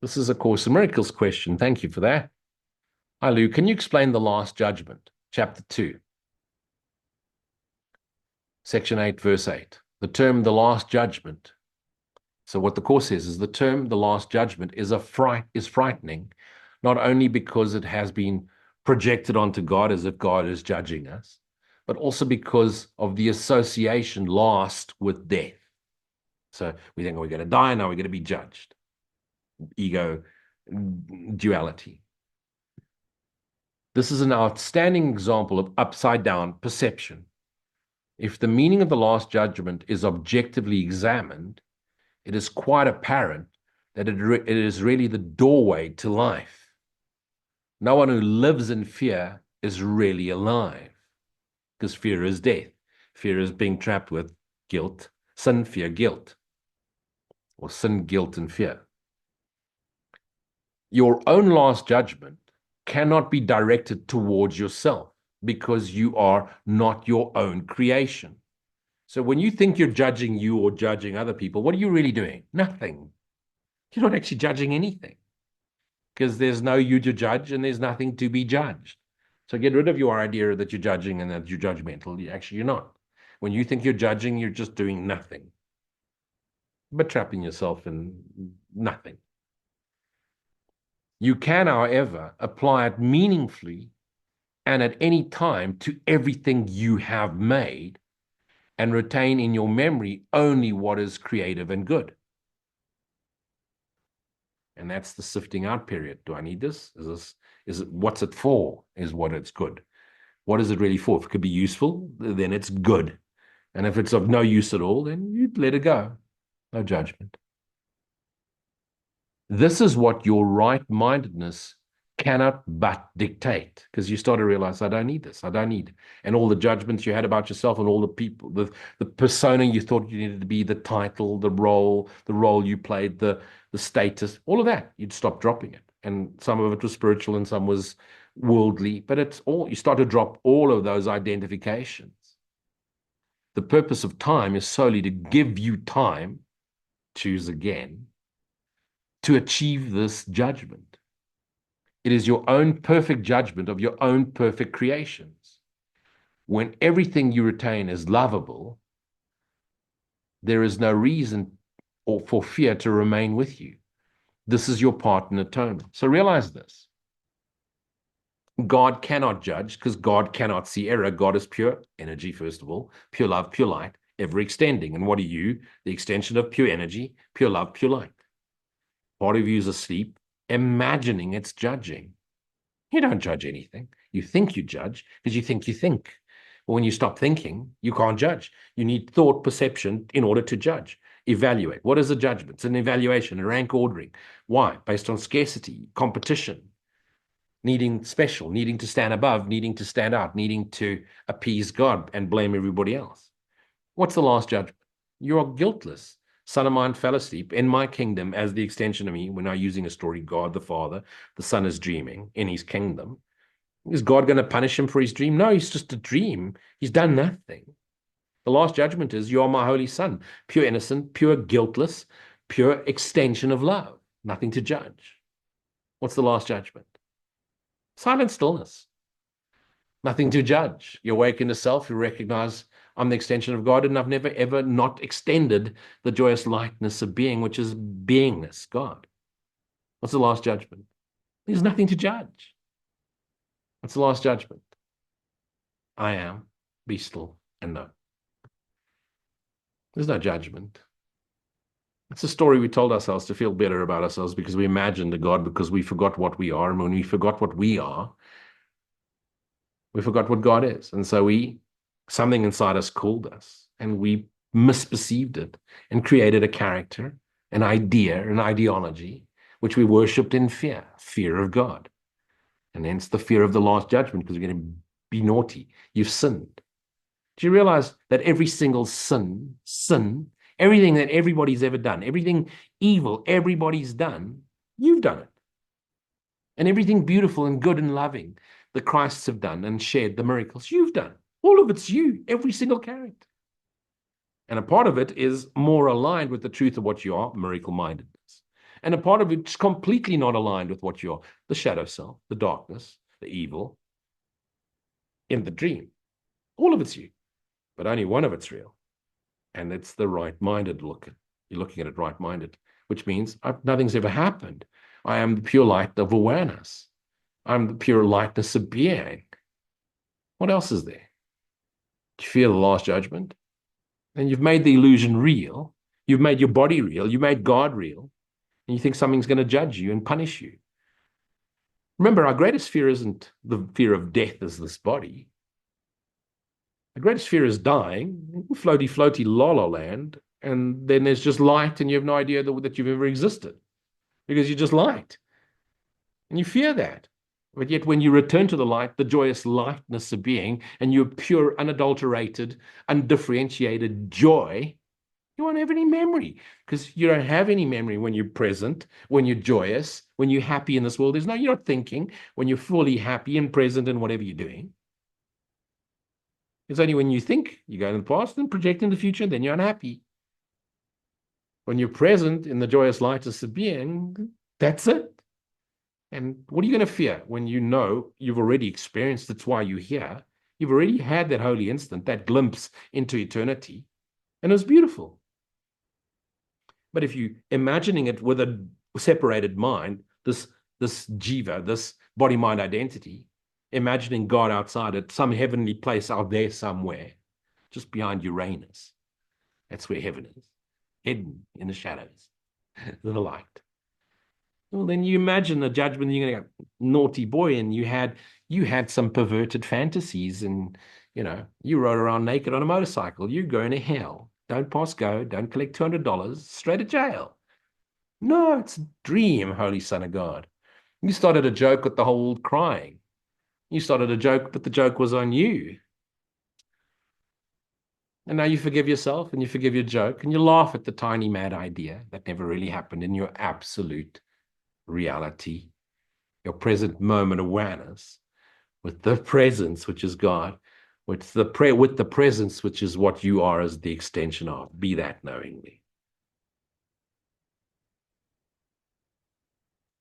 This is a Course in Miracles question. Thank you for that. Hi, Lou. Can you explain the Last Judgment, chapter 2, section 8, verse 8? The term the Last Judgment. So what the Course says is the term the Last Judgment is frightening, not only because it has been projected onto God as if God is judging us, but also because of the association last with death. So we think, oh, we're going to die, now we're going to be judged. Ego duality. This is an outstanding example of upside down perception. If the meaning of the Last Judgment is objectively examined, it is quite apparent that it is really the doorway to life. No one who lives in fear is really alive, because fear is death. Fear is being trapped with guilt, sin, fear, guilt, or sin, guilt, and fear. Your own Last Judgment cannot be directed towards yourself because you are not your own creation. So when you think you're judging you or judging other people, what are you really doing? Nothing. You're not actually judging anything because there's no you to judge and there's nothing to be judged. So get rid of your idea that you're judging and that you're judgmental. Actually, you're not. When you think you're judging, you're just doing nothing, but trapping yourself in nothing. You can, however, apply it meaningfully and at any time to everything you have made and retain in your memory only what is creative and good. And that's the sifting out period. Do I need this? Is it what's it for? Is what it's good. What is it really for? If it could be useful, then it's good. And if it's of no use at all, then you let it go. No judgment. This is what your right-mindedness cannot but dictate, because you start to realize, I don't need this. I don't need it. And all the judgments you had about yourself and all the people, the persona you thought you needed to be, the title, the role you played, the status, all of that, you'd stop dropping it. And some of it was spiritual and some was worldly, but it's all, you start to drop all of those identifications. The purpose of time is solely to give you time, choose again, to achieve this judgment. It is your own perfect judgment of your own perfect creations. When everything you retain is lovable, there is no reason or for fear to remain with you. This is your part in atonement. So realize this. God cannot judge because God cannot see error. God is pure energy, first of all, pure love, pure light, ever extending. And what are you? The extension of pure energy, pure love, pure light. Part of you is asleep, imagining it's judging. You don't judge anything. You think you judge because you think you think. But when you stop thinking, you can't judge. You need thought perception in order to judge. Evaluate. What is a judgment? It's an evaluation, a rank ordering. Why? Based on scarcity, competition, needing special, needing to stand above, needing to stand out, needing to appease God and blame everybody else. What's the last judgment? You are guiltless. Son of mine fell asleep in my kingdom as the extension of me. We're now using a story, God the Father. The Son is dreaming in his kingdom. Is God going to punish him for his dream? No, he's just a dream. He's done nothing. The last judgment is, you are my holy son, pure innocent, pure guiltless, pure extension of love. Nothing to judge. What's the last judgment? Silent stillness. Nothing to judge. You awaken to self, you recognize I'm the extension of God, and I've never, ever not extended the joyous lightness of being, which is beingness, God. What's the last judgment? There's nothing to judge. What's the last judgment? I am, be still, and know. There's no judgment. It's a story we told ourselves to feel better about ourselves because we imagined a God because we forgot what we are. And when we forgot what we are, we forgot what God is. And so something inside us called us and we misperceived it and created a character, an idea, an ideology, which we worshipped in fear of God. And hence the fear of the last judgment because we're going to be naughty. You've sinned. Do you realize that every single sin, everything that everybody's ever done, everything evil everybody's done, you've done it. And everything beautiful and good and loving the Christs have done and shared the miracles, you've done. All of it's you, every single character. And a part of it is more aligned with the truth of what you are, miracle-mindedness. And a part of it's completely not aligned with what you're, the shadow self, the darkness, the evil in the dream. All of it's you, but only one of it's real. And it's the right-minded look. You're looking at it right-minded, which means nothing's ever happened. I am the pure light of awareness. I'm the pure lightness of being. What else is there? Do you feel the last judgment? And you've made the illusion real. You've made your body real. You made God real. And you think something's going to judge you and punish you. Remember, our greatest fear isn't the fear of death as this body. The greatest fear is dying, floaty, floaty, la la land, and then there's just light, and you have no idea that you've ever existed because you're just light. And you fear that. But yet, when you return to the light, the joyous lightness of being, and you're pure, unadulterated, undifferentiated joy, you won't have any memory because you don't have any memory when you're present, when you're joyous, when you're happy in this world. You're not thinking when you're fully happy and present in whatever you're doing. It's only when you think you go in the past and project in the future, then you're unhappy. When you're present in the joyous lightness of being, that's it. And what are you going to fear when you know you've already experienced it's why you're here? You've already had that holy instant, that glimpse into eternity, and it was beautiful. But if you're imagining it with a separated mind, this jiva, this body-mind identity, imagining God outside it, some heavenly place out there somewhere, just behind Uranus. That's where heaven is, hidden in the shadows, the light. Well, then you imagine the judgment, you're going to go, naughty boy, and you had some perverted fantasies, and you rode around naked on a motorcycle. You're going to hell. Don't pass go. Don't collect $200. Straight to jail. No, it's a dream, Holy Son of God. You started a joke with the whole crying. You started a joke, but the joke was on you. And now you forgive yourself and you forgive your joke and you laugh at the tiny mad idea that never really happened in your absolute reality, your present moment awareness with the presence, which is God, with the presence, which is what you are as the extension of. Be that knowingly.